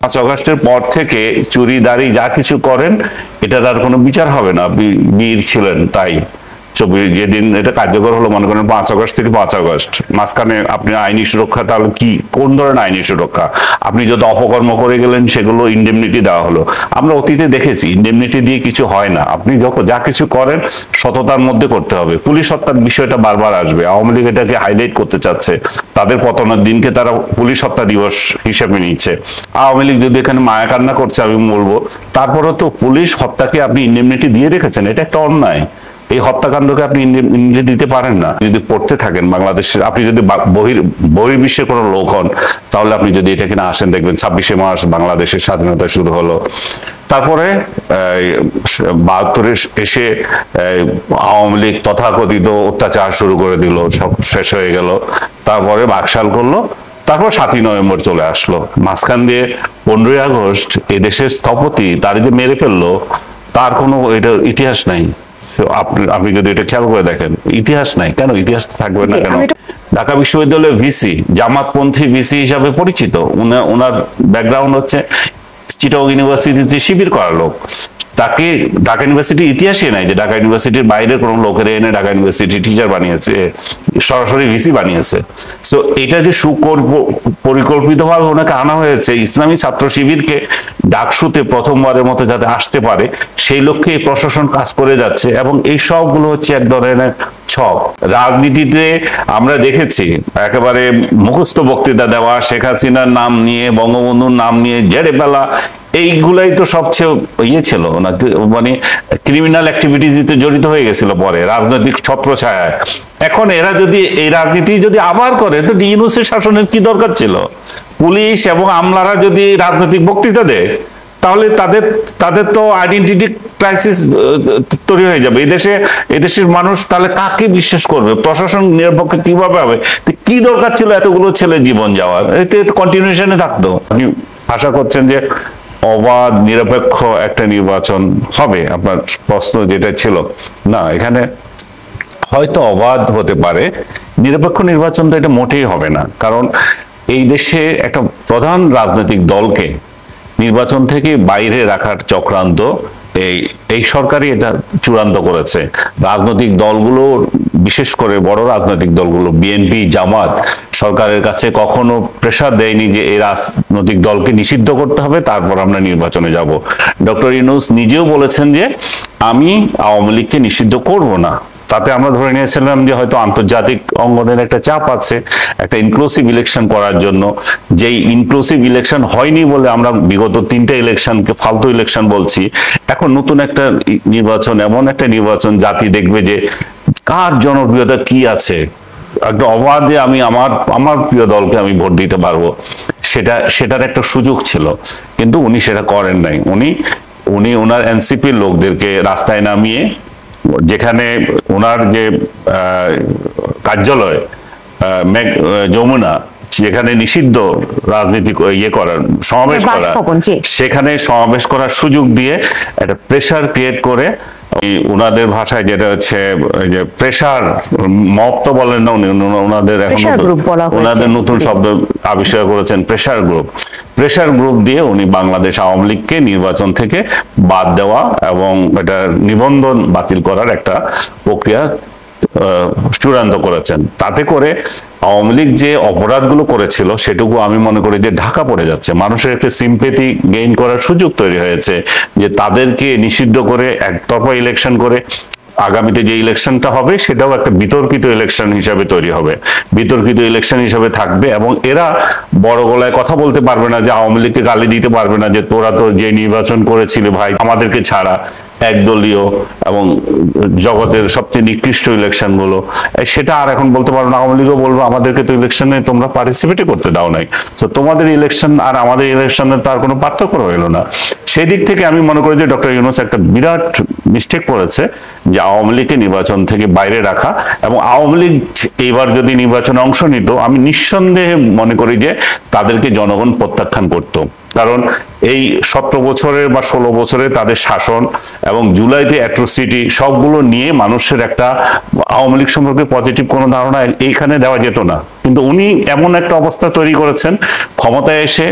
5 আগস্টের পর থেকে চুরি দাড়ি যা কিছু করেন এটার আর কোনো বিচার হবে না। বীর ছিলেন তাই যেদিন এটা কার্যকর হলো, মনে করেন 5 আগস্ট থেকে 5 আগস্ট, মাঝখানে আপনি আইনি সুরক্ষা, তাহলে কি কোন ধরনের আইনি সুরক্ষা? আপনি যত অপকর্ম করে গেলেন সেগুলো ইন্ডেমনিটি দেওয়া হলো। আমরা অতীতে দেখেছি ইন্ডেমনিটি দিয়ে কিছু হয় না। আপনি যখন যা কিছু করেন সততার মধ্যে করতে হবে। পুলিশ হত্যার বিষয়টা বারবার আসবে, আওয়ামী লীগ এটাকে হাইলাইট করতে চাচ্ছে, তাদের পতনের দিনকে তারা পুলিশ হত্যা দিবস হিসেবে নিচ্ছে। আওয়ামী লীগ যদি এখানে মায়া কান্না করছে আমি বলবো, তারপরে তো পুলিশ হত্যাকে আপনি ইন্ডেমনিটি দিয়ে রেখেছেন, এটা একটা অন্যায়। এই হত্যাকাণ্ডকে আপনি ইন্ডিয়া দিতে পারেন না। যদি পড়তে থাকেন বাংলাদেশের, আপনি যদি বহির্বিশ্বের কোনো লোক হন, তাহলে আপনি যদি এটা কিনা আসেন দেখবেন 26শে মার্চ বাংলাদেশের স্বাধীনতা শুরু হলো। তারপরে 72-এ এসে আওয়ামী লীগ তথাকথিত অত্যাচার শুরু করে দিল, সব শেষ হয়ে গেল। তারপরে বাকশাল করলো, তারপর 7ই নভেম্বর চলে আসলো। মাঝখান দিয়ে 15ই আগস্ট এদেশের স্থপতি তার যে মেরে ফেললো, তার কোনো এটা ইতিহাস নাই। আপনি যদি এটা খেয়াল করে দেখেন, ইতিহাস নাই। কেন ইতিহাস থাকবে না কেন? ঢাকা বিশ্ববিদ্যালয়ের ভিসি জামাতপন্থী ভিসি হিসাবে পরিচিত। ওনার ব্যাকগ্রাউন্ড হচ্ছে চিটাগং ইউনিভার্সিটিতে শিবির করা লোক। তাকে ঢাকা ইউনিভার্সিটির ইতিহাসই নাই যে ঢাকা ইউনিভার্সিটির বাইরের কোনো লোকের এনে ঢাকা ইউনিভার্সিটি টিচার বানিয়েছে, সরাসরি ভিসি বানিয়েছে। সো এটা যে পরিকল্পিতভাবে ওনাকে আনা হয়েছে ইসলামী ছাত্র শিবিরকে ডাকসুতে প্রথমবারের মতো যাতে আসতে পারে, সেই লক্ষ্যে এই প্রশাসন কাজ করে যাচ্ছে। এবং এই সবগুলো হচ্ছে এক ধরনের ছক। রাজনীতিতে আমরা দেখেছি একেবারে মুখস্থ বক্তৃতা দেওয়া, শেখ হাসিনার নাম নিয়ে, বঙ্গবন্ধুর নাম নিয়ে জেরে ফেলা, এইগুলাই তো সবচেয়ে ইয়ে ছিল না, মানে ক্রিমিনাল অ্যাক্টিভিটিতে জড়িত হয়ে গেছিল পরে রাজনৈতিক ছত্রছায়ায়। এখন এরা যদি এই রাজনীতি যদি আবার করে, তো ইউনূসের শাসনের কি দরকার ছিল? পুলিশ এবং আমলারা যদি রাজনৈতিক বক্তৃতা দেয়, তাহলে তাদের তো আইডেন্টিটি ক্রাইসিস তৈরি হয়ে যাবে। এদেশের মানুষ তাহলে কাকে বিশ্বাস করবে? প্রশাসন নিরপেক্ষ কিভাবে হবে? কি দরকার ছিল এতগুলো ছেলে জীবন যাওয়ার? এতে কন্টিনিউশনে থাকতো। আপনি আশা করছেন যে অবাধ নিরপেক্ষ একটা নির্বাচন হবে, আপনার প্রশ্ন যেটা ছিল না, এখানে হয়তো অবাধ হতে পারে, নিরপেক্ষ নির্বাচন তো এটা মোটেই হবে না। কারণ এই দেশে একটা প্রধান রাজনৈতিক দলকে নির্বাচন থেকে বাইরে রাখার চক্রান্ত এই সরকারই এটা চূড়ান্ত করেছে। রাজনৈতিক দলগুলো, বিশেষ করে বড় রাজনৈতিক দলগুলো বিএনপি, জামাত, সরকারের কাছে কখনো প্রেসার দেয়নি যে এই রাজনৈতিক দলকে নিষিদ্ধ করতে হবে, তারপর আমরা নির্বাচনে যাব। ডক্টর ইউনূস নিজেও বলেছেন যে আমি আওয়ামী লীগকে নিষিদ্ধ করব না। তাতে আমরা ধরে নিয়েছিলাম যে হয়তো আন্তর্জাতিক অঙ্গনের একটা চাপ আছে একটা ইনক্লুসিভ ইলেকশন করার জন্য। যেই ইনক্লুসিভ ইলেকশন হয়নি বলে আমরা বিগত 3টে ইলেকশনকে ফালতু ইলেকশন বলছি। এখন নতুন একটা নির্বাচন, এমন একটা নির্বাচন জাতি দেখবে যে কার জনপ্রিয়তা কি আছে, একটা অবাধে আমি আমার প্রিয় দলকে আমি ভোট দিতে পারবো, সেটার একটা সুযোগ ছিল। কিন্তু উনি সেটা করেন নাই। উনি ওনার এনসিপির লোকদেরকে রাস্তায় নামিয়ে, যেখানে ওনার যে কার্যালয় যমুনা, যেখানে নিষিদ্ধ রাজনীতি ইয়ে করার, সমাবেশ করা, সেখানে সমাবেশ করার সুযোগ দিয়ে একটা প্রেসার ক্রিয়েট করে, ওনাদের ভাষায় যেটা হচ্ছে যে প্রেসার মব তো বলেন না উনি, ওনাদের এখন ওনাদের নতুন শব্দ আবিষ্কার করেছেন, প্রেসার গ্রুপ দিয়ে উনি বাংলাদেশ আওয়ামী লীগকে নির্বাচন থেকে বাদ দেওয়া এবং এটা নিবন্ধন বাতিল করার একটা প্রক্রিয়া চূড়ান্ত করেছেন। তাতে করে আওয়ামী লীগ যে অপরাধগুলো করেছিল সেটুকু আমি মনে করি যে ঢাকা পড়ে যাচ্ছে। মানুষের একটা সিম্পেথি গেইন করার সুযোগ তৈরি হয়েছে যে তাদেরকে নিষিদ্ধ করে একতরফা ইলেকশন করে আগামীতে যে ইলেকশনটা হবে সেটাও একটা বিতর্কিত ইলেকশন হিসাবে তৈরি হবে, বিতর্কিত ইলেকশন হিসাবে থাকবে। এবং এরা বড় গলায় কথা বলতে পারবে না, যে আওয়ামী লীগকে গালি দিতে পারবে না যে তোরা তো যে নির্বাচন করেছিলি ভাই আমাদেরকে ছাড়া, একদলীয় এবং জগতের সবচেয়ে নিকৃষ্ট ইলেকশন গুলো, সেটা আর এখন বলতে পারবো না। আওয়ামী লীগও বলবো আমাদেরকে তো ইলেকশনে তোমরা পার্টিসিপেটই করতে দাও নাই, তো তোমাদের ইলেকশন আর আমাদের ইলেকশনে তার কোনো পার্থক্য রইল না। সেই দিক থেকে আমি মনে করি যে ডক্টর ইউনূস একটা বিরাট মিস্টেক করেছে যে আওয়ামী লীগকে নির্বাচন থেকে বাইরে রাখা। এবং আওয়ামী লীগ এইবার যদি নির্বাচনে অংশ নিত, আমি নিঃসন্দেহে মনে করি যে তাদেরকে জনগণ প্রত্যাখ্যান করত। কারণ এই 17 বছরের বা 16 বছরে তাদের শাসন এবং জুলাইতে অ্যাট্রোসিটি সবগুলো নিয়ে মানুষের একটা আওয়ামী লীগ সম্পর্কে পজিটিভ কোনো ধারণা এইখানে দেওয়া যেত না। কিন্তু উনি এমন একটা অবস্থা তৈরি করেছেন ক্ষমতায় এসে,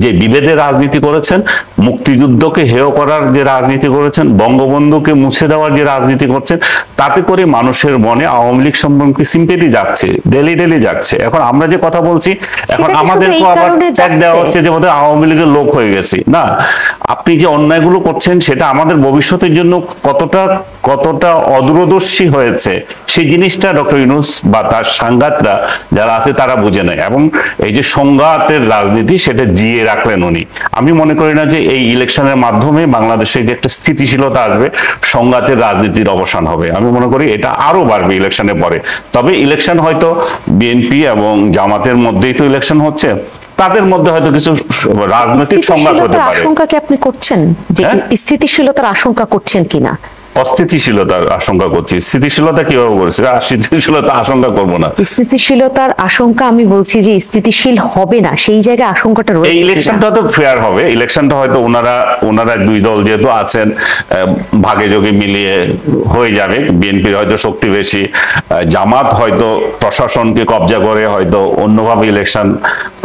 যে বিভেদের রাজনীতি করেছেন, মুক্তিযুদ্ধকে হেয় করার যে রাজনীতি করেছেন, বঙ্গবন্ধুকে মুছে দেওয়ার যে রাজনীতি করছেন, তাতে করে মানুষের মনে আওয়ামী লীগ সম্পর্কে সিম্পেথি যাচ্ছে, ডেলি ডেলি যাচ্ছে। এখন আমরা যে কথা বলছি, এখন আমাদেরকে আবার ট্যাগ দেওয়া হচ্ছে যে বোধহয় আওয়ামী লীগের লোক হয়ে গেছি। না, আপনি যে অন্যায়গুলো করছেন সেটা আমাদের ভবিষ্যতের জন্য কতটা অদূরদর্শী হয়েছে সেই জিনিসটা ডক্টর ইউনূস বা তার সাংঘাতরা যারা আছে তারা বুঝে নেয়। এবং এই যে সংঘাতের রাজনীতি সেটা জিয়ে রাখলেন উনি। আমি মনে করি না যে এই ইলেকশনের মাধ্যমে বাংলাদেশে যে একটা স্থিতিশীলতা আসবে, সংঘাতের রাজনীতির অবসান হবে। আমি মনে করি এটা আরো বাড়বে ইলেকশনের পরে। তবে ইলেকশন হয়তো বিএনপি এবং জামাতের মধ্যেই তো ইলেকশন হচ্ছে, তাদের মধ্যে হয়তো কিছু রাজনৈতিক সংঘাত হতে পারে। আশঙ্কা কি আপনি করছেন যে স্থিতিশীলতার আশঙ্কা করছেন কিনা? অস্থিতিশীলতার আশঙ্কা করছি। স্থিতিশীলতা কিভাবে করছি? স্থিতিশীলতা আশঙ্কা করবো না। স্থিতিশীলতার আশঙ্কা আমি বলছি যে স্থিতিশীল হবে না, সেই জায়গায় আশঙ্কাটা রয়েছে। এই ইলেকশনটা তো ফেয়ার হবে। ইলেকশনটা হয়তো ওনারা দুই দল যেহেতু আছেন, ভাগে যোগে মিলিয়ে হয়ে যাবে। বিএনপির হয়তো শক্তি বেশি, জামাত হয়তো প্রশাসনকে কবজা করে হয়তো অন্যভাবে ইলেকশন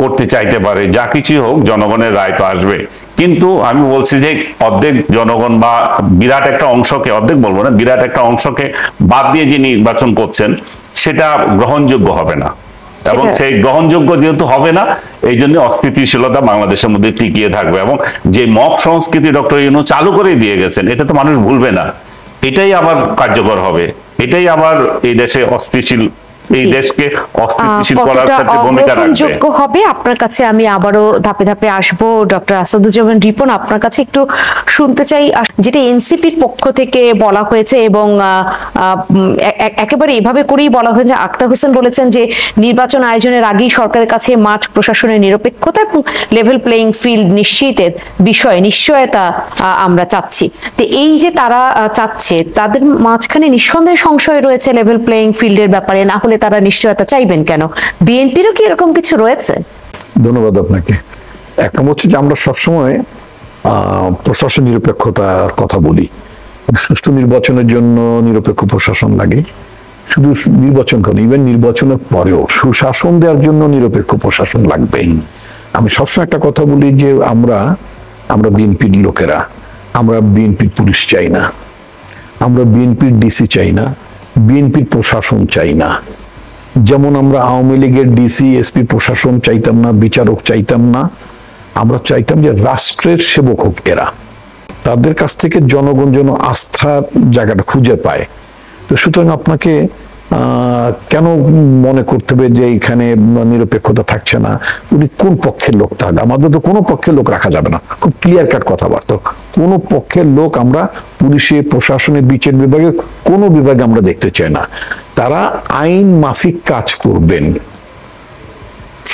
করতে চাইতে পারে। যা কিছুই হোক, জনগণের রায় তো আসবে। কিন্তু আমি বলছি যে অর্ধেক জনগণ বা বিরাট একটা অংশকে, অর্ধেক বলবো না, বিরাট একটা অংশকে বাদ দিয়ে যে নির্বাচন করছেন সেটা গ্রহণযোগ্য হবে না। এবং সেই গ্রহণযোগ্য যেহেতু হবে না, এই জন্য অস্থিতিশীলতা বাংলাদেশের মধ্যে টিকিয়ে থাকবে। এবং যে মব সংস্কৃতি ডক্টর ইউনূস চালু করে দিয়ে গেছেন, এটা তো মানুষ ভুলবে না। এটাই আবার কার্যকর হবে, এটাই আবার এই দেশে এই দেশকে অস্থিতিশীল করার ক্ষেত্রে ভূমিকা রাখবে। যোগ্য হবে। আপনার কাছে আমি আবারও ধাপে ধাপে আসবো। ডক্টর আসাদুজ্জামান রিপন, আপনার কাছে একটু শুনতে চাই যেটা এনসিপির পক্ষ থেকে বলা হয়েছে, এবং একেবারে এভাবে করেই বলা হয়েছে। আক্তার হোসেন বলেছেন যে নির্বাচন আয়োজনের আগেই সরকারের কাছে মাঠ প্রশাসনের নিরপেক্ষতা এবং লেভেল প্লেইং ফিল্ড নিশ্চিতের বিষয়ে নিশ্চয়তা আমরা চাচ্ছি। তো এই যে তারা চাচ্ছে, তাদের মাঝখানে নিঃসন্দেহে সংশয় রয়েছে লেভেল প্লেইং ফিল্ডের ব্যাপারে। না হলে তারা নিশ্চয়তা চাইবেন কেন? বিএনপিরও কি এরকম কিছু রয়েছে? ধন্যবাদ আপনাকে। এক নম্বর হচ্ছে যে আমরা সবসময় প্রশাসন নিরপেক্ষতার কথা বলি। সুষ্ঠু নির্বাচনের জন্য নিরপেক্ষ প্রশাসন লাগে। শুধু নির্বাচন কেন, ইভেন নির্বাচনের পরেও সুশাসন দেওয়ার জন্য নিরপেক্ষ প্রশাসন লাগবে। আমি সবসময় একটা কথা বলি যে আমরা বিএনপির লোকেরা, আমরা বিএনপির পুলিশ চাই না, আমরা বিএনপির ডিসি চাই না, বিএনপির প্রশাসন চাই না। যেমন আমরা আওয়ামী লীগের ডিসি এসপি প্রশাসন চাইতাম না, বিচারক চাইতাম না। আমরা চাইতাম যে রাষ্ট্রের সেবক হোক এরা, তাদের কাছ থেকে জনগণ যেন আস্থার জায়গাটা খুঁজে পায়। তো সুতরাং আপনাকে কেন মনে করতে হবে যে এখানে নিরপেক্ষতা থাকছে না? উনি কোন পক্ষের লোক? থাকবে আমাদের তো কোনো পক্ষের লোক রাখা যাবে না। খুব ক্লিয়ার কাট কথাবার্তা, কোনো পক্ষের লোক আমরা পুলিশে, প্রশাসনে, বিচার বিভাগে, কোনো বিভাগে আমরা দেখতে চাই না। তারা আইন মাফিক কাজ করবেন।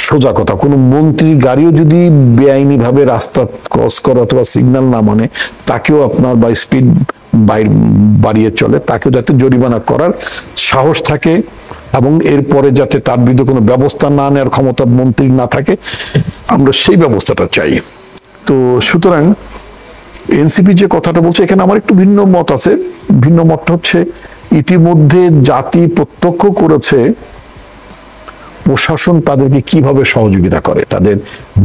সোজা কথা, কোনো মন্ত্রীর গাড়িও যদি বেআইনি ভাবে রাস্তা ক্রস করে অথবা সিগন্যাল না মানে, তাকেও আপনার বা স্পিড বাড়িয়ে চলে, তাকেও যাতে জরিমানা করার সাহস থাকে এবং এরপরে যাতে তার বিরুদ্ধে কোনো ব্যবস্থা না নেওয়ার ক্ষমতা মন্ত্রীর না থাকে, আমরা সেই ব্যবস্থাটা চাই। তো সুতরাং এনসিপি যে কথাটা বলছে, এখানে আমার একটু ভিন্ন মত আছে। ভিন্ন মতটা হচ্ছে, ইতিমধ্যে জাতি প্রত্যক্ষ করেছে প্রশাসন তাদেরকে কিভাবে সহযোগিতা করে, তাদের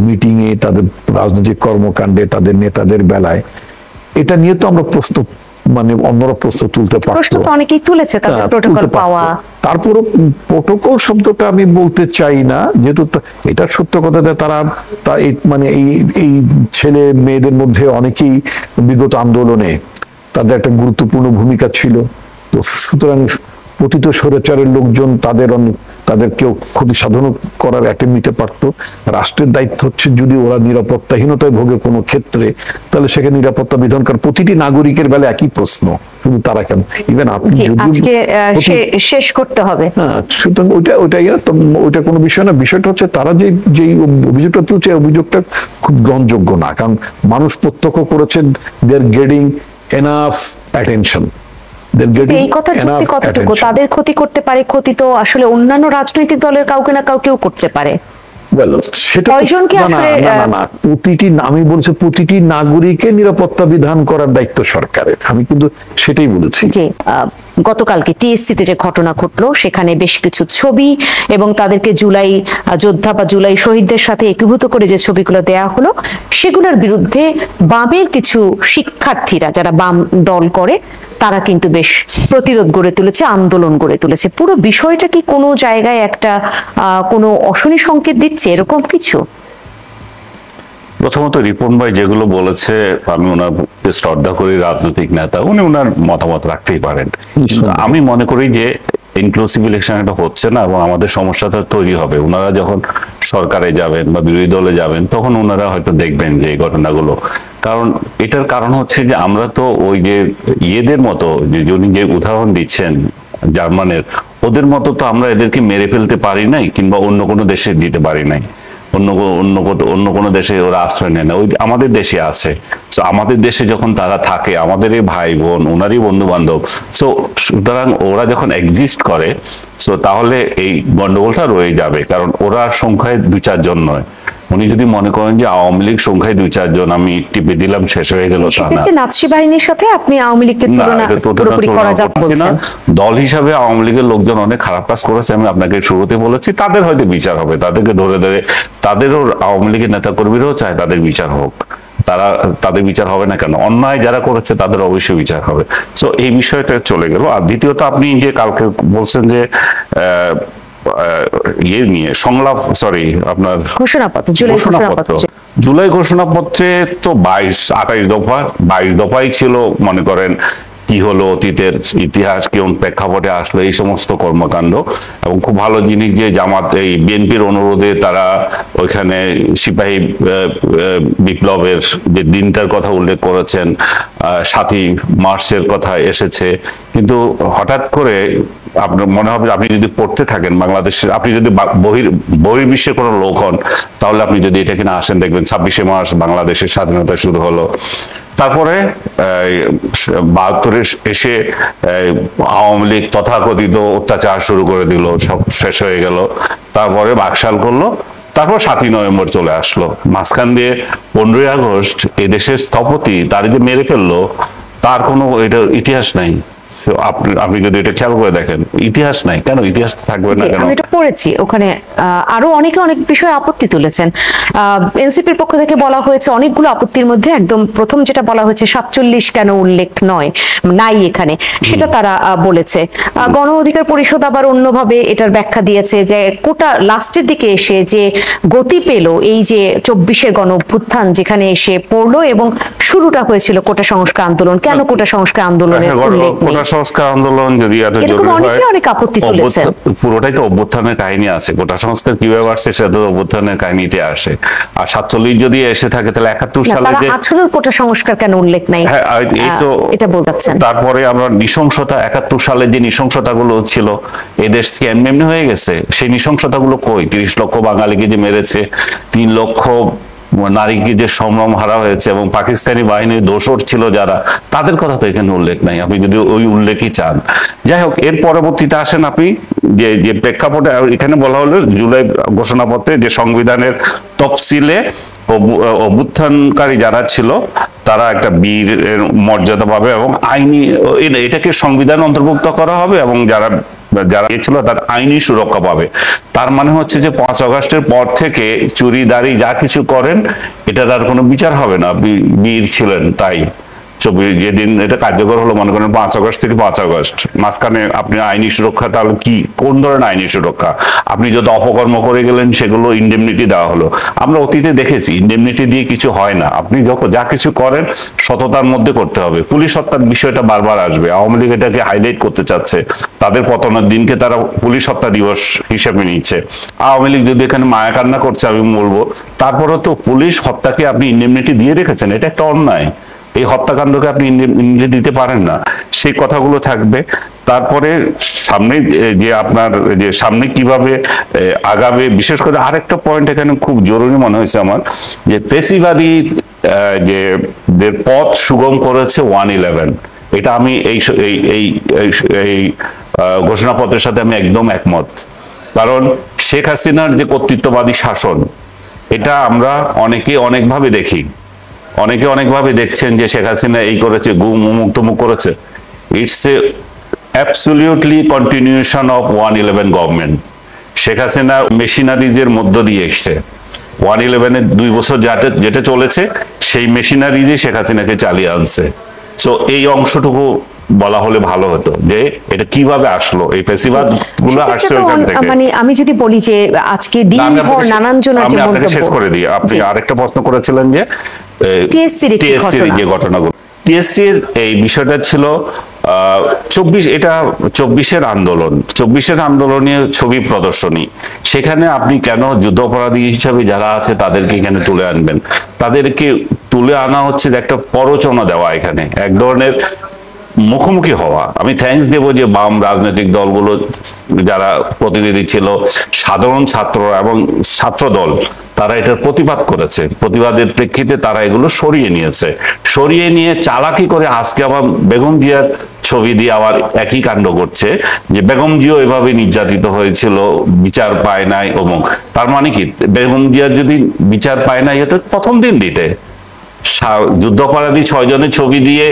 মিটিংয়ে, তাদের রাজনৈতিক কর্মকাণ্ডে, তাদের নেতাদের বেলায়। এটা নিয়ে তো আমরা প্রশ্ন, মানে অন্যরা প্রশ্ন তুলতে পারতো, অনেকেই তুলেছে, প্রোটোকল পাওয়া। তারপরও প্রোটোকল শব্দটা আমি বলতে চাই না, যেহেতু এটা সত্য কথা যে তারা মানে এই ছেলে মেয়েদের মধ্যে অনেকেই বিগত আন্দোলনে তাদের একটা গুরুত্বপূর্ণ ভূমিকা ছিল। তো সুতরাং পতিত স্বৈরাচারের লোকজন তাদের কেউ ক্ষতি সাধন করার অ্যাটেম্প নিতে পারত। রাষ্ট্রের দায়িত্ব হচ্ছে, যদি ওরা নিরাপত্তাহীনতায় ভোগে কোনো ক্ষেত্রে, তাহলে সেখানে নিরাপত্তা বিধানকার প্রতিটি নাগরিকের বেলা একই প্রশ্ন, শুধু তারা কেন। ইভেন আপনি শেষ করতে হবে। হ্যাঁ, সুতরাং ওইটা কোনো বিষয় না। বিষয়টা হচ্ছে তারা যে অভিযোগটা তুলছে, অভিযোগটা খুব গ্রহণযোগ্য না। কারণ মানুষ প্রত্যক্ষ করেছে, দে আর গেটিং এনাফ অ্যাটেনশন। এই কথা সত্যি কতটুকু তাদের ক্ষতি করতে পারে? ক্ষতি তো আসলে অন্যান্য রাজনৈতিক দলের কাউকে না কাউকেও করতে পারে। আমি বলছি প্রতিটি নাগরিকের নিরাপত্তা বিধান করার দায়িত্ব সরকারের। আমি কিন্তু সেটাই বলেছি। গতকালকে টিএসসিতে যে ঘটনা ঘটলো সেখানে বেশ কিছু ছবি এবং তাদেরকে জুলাই যোদ্ধা বা জুলাই শহীদদের সাথে একীভূত করে যে ছবিগুলো দেয়া হলো সেগুলোর বিরুদ্ধে বামের কিছু শিক্ষার্থীরা যারা বাম দল করে তারা কিন্তু বেশ প্রতিরোধ গড়ে তুলেছে, আন্দোলন গড়ে তুলেছে। পুরো বিষয়টা কি কোনো জায়গায় একটা কোনো অশনি সংকেত দিচ্ছে এরকম কিছু? প্রথমত রিপন ভাই যেগুলো বলেছে আমি ওনাকে শ্রদ্ধা করি, রাজনৈতিক নেতা, উনি ওনার মতামত রাখতেই পারেন। আমি মনে করি যে ইনক্লুসিভ ইলেকশন এটা হচ্ছে না এবং আমাদের সমস্যাটা তৈরি হবে। ওনারা যখন সরকারে যাবেন বা বিরোধী দলে যাবেন তখন ওনারা হয়তো দেখবেন যে এই ঘটনাগুলো। কারণ এটার কারণ হচ্ছে যে আমরা তো ওই যে ইয়েদের মতো, যে উনি যে উদাহরণ দিচ্ছেন জার্মানের, ওদের মতো তো আমরা এদেরকে মেরে ফেলতে পারি নাই কিংবা অন্য কোনো দেশে দিতে পারি নাই। অন্য কোনো দেশে ওরা আশ্রয় নেয় না, ওই আমাদের দেশে আছে। তো আমাদের দেশে যখন তারা থাকে, আমাদেরই ভাই বোন, ওনারই বন্ধু বান্ধব, সো সুতরাং ওরা যখন এক্সিস্ট করে সো তাহলে এই গন্ডগোলটা রয়ে যাবে। কারণ ওরা সংখ্যায় 2-4 জন নয়। উনি যদি মনে করেন যে আওয়ামী লীগ সংখ্যায় 2-4 জন, আমি টিপে দিলাম শেষ হয়ে গেল, তা না। সেক্ষেত্রে নাৎসি বাহিনীর সাথে আপনি আওয়ামী লীগকে তুলনা পুরোপুরি করা যাবে বলছেন? দল হিসাবে আওয়ামী লীগের লোকজন অনেক খারাপ কাজ করেছে, আমি আপনাকে শুরুতে বলেছি। তাদের হয়তো বিচার হবে, তাদেরকে ধরে ধরে, তাদেরও আওয়ামী লীগের নেতা কর্মীরাও চায় তাদের বিচার হোক। তাদের বিচার হবে না কেন? অন্যায় যারা করেছে তাদের অবশ্যই বিচার হবে। সো এই বিষয়টা চলে গেল। আর দ্বিতীয়ত আপনি যে কালকে বলছেন যে ইয়ে নিয়ে সংলাপ, আপনার ঘোষণাপত্র, জুলাই ঘোষণাপত্র, জুলাই ঘোষণাপত্রে তো 28 দফা, 22 দফাই ছিল। মনে করেন কি হলো, অতীতের ইতিহাস কোন প্রেক্ষাপটে আসলো, এই সমস্ত কর্মকাণ্ড। এবং খুব ভালো জিনিস যে জামাত এই বিএনপির অনুরোধে তারা ওইখানে সিপাহী বিপ্লবের যে দিনটার কথা উল্লেখ করেছেন, 7ই মার্চের কথা এসেছে। কিন্তু হঠাৎ করে আপনার মনে হবে, আপনি যদি পড়তে থাকেন বাংলাদেশের, আপনি যদি বহির্বিশ্বের কোনো লোক হন, তাহলে আপনি যদি এটা কিনা আসেন দেখবেন 26শে মার্চ বাংলাদেশের স্বাধীনতা শুরু হলো। তারপরে 72-এ এসে আওয়ামী লীগ তথাকথিত অত্যাচার শুরু করে দিল, সব শেষ হয়ে গেল। তারপরে বাকশাল করলো, তারপর 7ই নভেম্বর চলে আসলো। মাঝখান দিয়ে 15ই আগস্ট এদেশের স্থপতি তার যে মেরে ফেললো, তার কোনো এটা ইতিহাস নাই। আপনি যদি এটা খেয়াল করে দেখেন, ইতিহাস নাই। কেন ইতিহাস থাকবে না কেন? আমি এটা পড়েছি, ওখানে আরো অনেকে অনেক বিষয়ে আপত্তি তুলেছেন। এনসিপির পক্ষ থেকে বলা হয়েছে অনেকগুলো আপত্তির মধ্যে একদম প্রথম যেটা বলা হয়েছে 47 কেন উল্লেখ নাই এখানে, সেটা তারা বলেছে। গণ অধিকার পরিষদ আবার অন্যভাবে এটার ব্যাখ্যা দিয়েছে যে কোটা লাস্টের দিকে এসে যে গতি পেল, এই যে 24-এর গণ অভ্যুত্থান যেখানে এসে পড়লো এবং শুরুটা হয়েছিল কোটা সংস্কার আন্দোলন, কেন কোটা সংস্কার আন্দোলনের উল্লেখ নেই? সংস্কার আন্দোলন যদি এত জরুরি হয়, পুরোটাই তো অভ্যুত্থানের কাহিনী আছে। কোটা সংস্কার কিভাবে আসছে সেটা তো অভ্যুত্থানের কাহিনীতে আসে। আর 47 যদি এসে থাকে তাহলে 71 সালে যে 18 কোটা সংস্কার কেন উল্লেখ নাই, এটা বলতেছেন। তারপরে আমরা নৃশংসতা, 71 সালে যে নৃশংসতাগুলো ছিল, এদেশ থেকে এমনি হয়ে গেছে। সেই নৃশংসতাগুলো কই? 30 লক্ষ বাঙালিকে যে মেরেছে, 3 লক্ষ নারীকে যে সম্ভ্রম হারা হয়েছে এবং পাকিস্তানি বাহিনীর দোসর ছিল যারা, তাদের কথা তো এখানে উল্লেখ নাই। আপনি যদি ওই উল্লেখই চান, যাই হোক, এর পরবর্তীতে আসেন আপনি যে প্রেক্ষাপটে এখানে বলা হলো জুলাই ঘোষণাপত্রে যে সংবিধানের তফসিলে অভ্যুত্থানকারী যারা ছিল তারা একটা বীরের মর্যাদা পাবে এবং আইনি এটাকে সংবিধান অন্তর্ভুক্ত করা হবে এবং যারা ছিল তার আইনি সুরক্ষা পাবে। তার মানে হচ্ছে যে 5 আগস্টের পর থেকে চুরি দাড়ি যা কিছু করেন এটার আর কোনো বিচার হবে না। বীর ছিলেন তাই যেদিন এটা কার্যকর হলো, মনে করেন 5 আগস্ট থেকে 5 আগস্ট, মাঝখানে আপনি আইনি সুরক্ষা, তাহলে কি কোন ধরনের আইনি সুরক্ষা? আপনি যত অপকর্ম করে গেলেন সেগুলো ইন্ডেমনিটি দেওয়া হলো। আমরা অতীতে দেখেছি ইন্ডেমনিটি দিয়ে কিছু হয় না। আপনি যখন যা কিছু করেন সততার মধ্যে করতে হবে। পুলিশ হত্যার বিষয়টা বারবার আসবে, আওয়ামী লীগ এটাকে হাইলাইট করতে চাচ্ছে। তাদের পতনের দিনকে তারা পুলিশ হত্যা দিবস হিসেবে নিচ্ছে। আওয়ামী লীগ যদি এখানে মায়া কান্না করছে আমি বলবো, তারপরে তো পুলিশ হত্যাকে আপনি ইন্ডেমনিটি দিয়ে রেখেছেন, এটা একটা অন্যায়। এই হত্যাকাণ্ডকে আপনি ইন্ডেমনিটি দিতে পারেন না, সেই কথাগুলো থাকবে। তারপরে সামনে যে আপনার যে সামনে কিভাবে আগাবে, বিশেষ করে আরেকটা পয়েন্ট এখানে খুব জরুরি মনে হয়েছে আমার, যে ফেসিবাদী যে পথ সুগম করেছে 111, এটা আমি এই ঘোষণাপত্রের সাথে আমি একদম একমত। কারণ শেখ হাসিনার যে কর্তৃত্ববাদী শাসন, এটা আমরা অনেকে অনেকভাবে দেখি, অনেকে অনেকভাবে দেখছেন যে শেখ হাসিনা এই করেছে, গুম অমুক তমুক করেছে। It's a absolutely continuation of 111 government. Sheikh Hasina মেশিনারিজের মধ্য দিয়ে এসছে। 111-এর 2 বছর যেটা চলেছে সেই মেশিনারিজই শেখ হাসিনাকে চালিয়ে আনছে। সো এই অংশটুকু বলা হলে ভালো হতো যে এটা কিভাবে আসলো, এই ফেসিবাদ গুলো আসছে ওইখান থেকে। মানে আমি যদি বলি যে আজকে দিনভর নানান জনের যে আপনাকে শেষ মন্তব্য। করে দিই, আপনি আরেকটা প্রশ্ন করেছিলেন যে টিএসসির যে ঘটনাগুলো, টিএসসির এই বিষয়টা ছিল 24-এর আন্দোলন, 24-এর আন্দোলনের ছবি প্রদর্শনী। সেখানে আপনি কেন যুদ্ধাপরাধী হিসাবে যারা আছে তাদেরকে এখানে তুলে আনবেন? তাদেরকে তুলে আনা হচ্ছে যে একটা প্ররোচনা দেওয়া, এখানে এক ধরনের মুখোমুখি হওয়া। আমি থ্যাঙ্কস দেব যে বাম রাজনৈতিক দলগুলো যারা প্রতিনিধি ছিল, সাধারণ ছাত্র এবং ছাত্র দল, তারা এটার প্রতিবাদ করেছে। প্রতিবাদের প্রেক্ষিতে তারা এগুলো সরিয়ে নিয়েছে। সরিয়ে নিয়ে চালাকি করে আজকে আবার বেগম জিয়ার ছবি দিয়ে আবার একই কাণ্ড করছে যে বেগম জিয়াও এভাবে নির্যাতিত হয়েছিল, বিচার পায় নাই অমুক। তার মানে কি, বেগম জিয়ার যদি বিচার পায় নাই এটা প্রথম দিন দিতে। যুদ্ধাপরাধী 6 জনের ছবি দিয়ে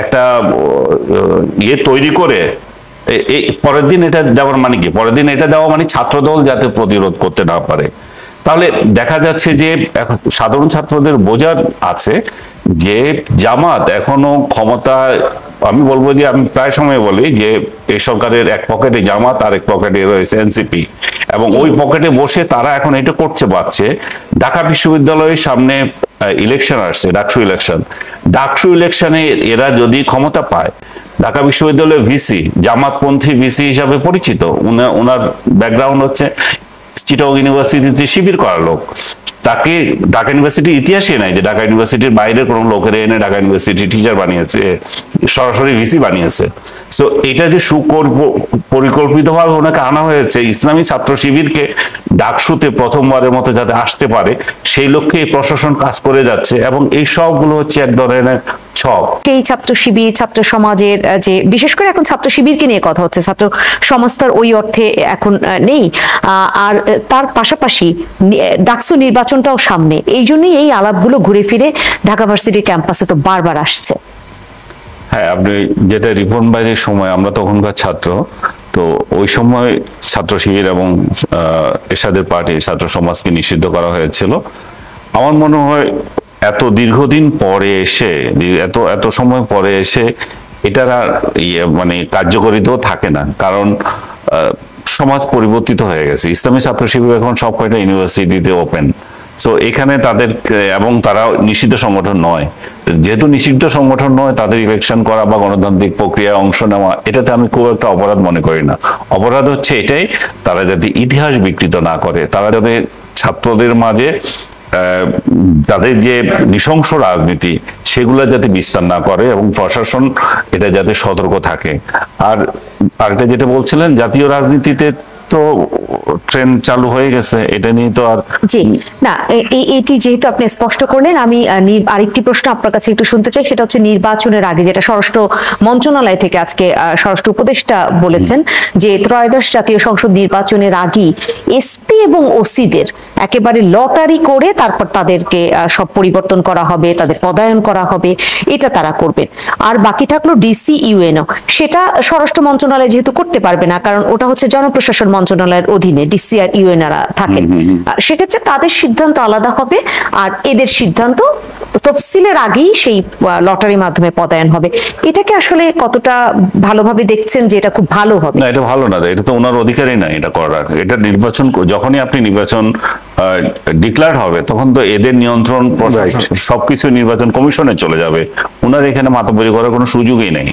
একটা ইয়ে তৈরি করে পরের দিন এটা দেওয়ার মানে কি? পরের দিন এটা দেওয়া মানে ছাত্রদল যাতে প্রতিরোধ করতে না পারে। তাহলে দেখা যাচ্ছে যে সাধারণ ছাত্রদের বোঝার আছে যে জামাত এখনো ক্ষমতায়, আমি বলবো যে আমি প্রায় সময় বলি যে এই সরকারের এক পকেটে জামাত আর এক পকেটে রয়েছে এনসিপি, এবং ওই পকেটে বসে তারা এখন এটা করতে পারছে। ঢাকা বিশ্ববিদ্যালয়ের সামনে ইলেকশন আসছে, ডাকসু ইলেকশনে এরা যদি ক্ষমতা পায়, ঢাকা বিশ্ববিদ্যালয়ের ভিসি জামাতপন্থী ভিসি হিসাবে পরিচিত, ওনার ব্যাকগ্রাউন্ড হচ্ছে চিটাগং ইউনিভার্সিটিতে শিবির করা লোক। তাকে ঢাকা ইউনিভার্সিটির ইতিহাসে নাই যে ঢাকা ইউনিভার্সিটির বাইরের কোনো লোকের এনে ঢাকা ইউনিভার্সিটি টিচার বানিয়েছে, সরাসরি ভিসি বানিয়েছে। সো এটা যে পরিকল্পিতভাবে ওনাকে আনা হয়েছে ইসলামী ছাত্র শিবিরকে ডাকসুতে প্রথমবারের মতো যাতে আসতে পারে, সেই লক্ষ্যে এই প্রশাসন কাজ করে যাচ্ছে, এবং এই সবগুলো হচ্ছে এক ধরনের ছক। এই ছাত্র শিবির, ছাত্র সমাজের যে বিশেষ করে এখন ছাত্র শিবিরকে নিয়ে কথা হচ্ছে, ছাত্র সমাজটার ওই অর্থে এখন নেই। আর তার পাশাপাশি ডাকসু নির্বাচনটাও সামনে, এই জন্যই এই আলাপগুলো ঘুরে ফিরে ঢাকা ভার্সিটির ক্যাম্পাসে তো বারবার আসছে। হ্যাঁ, আপনি যেটা রিপন ভাইয়ের সময়, আমরা তখনকার ছাত্র, তো ওই সময় ছাত্র শিবির এবং এরশাদের পার্টি ছাত্র সমাজকে নিষিদ্ধ করা হয়েছিল। আমার মনে হয় এত দীর্ঘদিন পরে এসে, এত সময় পরে এসে এটার আর মানে কার্যকরিতাও থাকে না, কারণ সমাজ পরিবর্তিত হয়ে গেছে। ইসলামী ছাত্র শিবির এখন সব কয়টা ইউনিভার্সিটিতে ওপেন। সো এখানে তাদের, এবং তারা নিষিদ্ধ সংগঠন নয়, যেহেতু নিষিদ্ধ সংগঠন নয়, তাদের ইলেকশন করা বা গণতান্ত্রিক প্রক্রিয়ায় অংশ নেওয়া, এটাতে আমি খুব একটা অপরাধ মনে করি না। অপরাধ হচ্ছে এটাই, তারা যাতে ইতিহাস বিকৃত না করে, তারা যাতে ছাত্রদের মাঝে তাদের যে নৃশংস রাজনীতি সেগুলো যাতে বিস্তার না করে, এবং প্রশাসন এটা যাতে সতর্ক থাকে। আর আরেকটা যেটা বলছিলেন, জাতীয় রাজনীতিতে তো ট্রেন চালু হয়ে গেছে, এটা নিয়ে তো আর জি না, এটি যেহেতু আপনি স্পষ্ট করলেন, আমি আরেকটি প্রশ্ন আপনার কাছে একটু শুনতে চাই। সেটা হচ্ছে নির্বাচনের আগে, যেটা স্বরাষ্ট্র মন্ত্রণালয় থেকে আজকে স্বরাষ্ট্র উপদেষ্টা বলেছেন যে ত্রয়োদশ জাতীয় সংসদ নির্বাচনের আগে এসপি এবং ওসিদের একেবারে লটারি করে তারপর তাদেরকে সব পরিবর্তন করা হবে, তাদের পদায়ন করা হবে, এটা তারা করবেন। আর বাকি থাকলো ডিসি ইউএনও, সেটা স্বরাষ্ট্র মন্ত্রণালয় যেহেতু করতে পারবে না, কারণ ওটা হচ্ছে জনপ্রশাসন মন্ত্রণালয়ের অধীনে ডিসি আর ইউএনরা থাকেন। সেক্ষেত্রে তাদের সিদ্ধান্ত আলাদা হবে, আর এদের সিদ্ধান্ত তফসিলের আগেই সেই লটারির মাধ্যমে পদায়ন হবে। এটাকে আসলে কতটা ভালোভাবে দেখছেন যে এটা খুব ভালো হবে? না, এটা ভালো না, এটা তো ওনার অধিকারই না এটা করার। এটা নির্বাচন, যখনই আপনি নির্বাচন ডিক্লেয়ার হবে তখন তো এদের নিয়ন্ত্রণ সবকিছু নির্বাচন কমিশনে চলে যাবে। ওনার এখানে মাতামাতি করার কোনো সুযোগই নেই।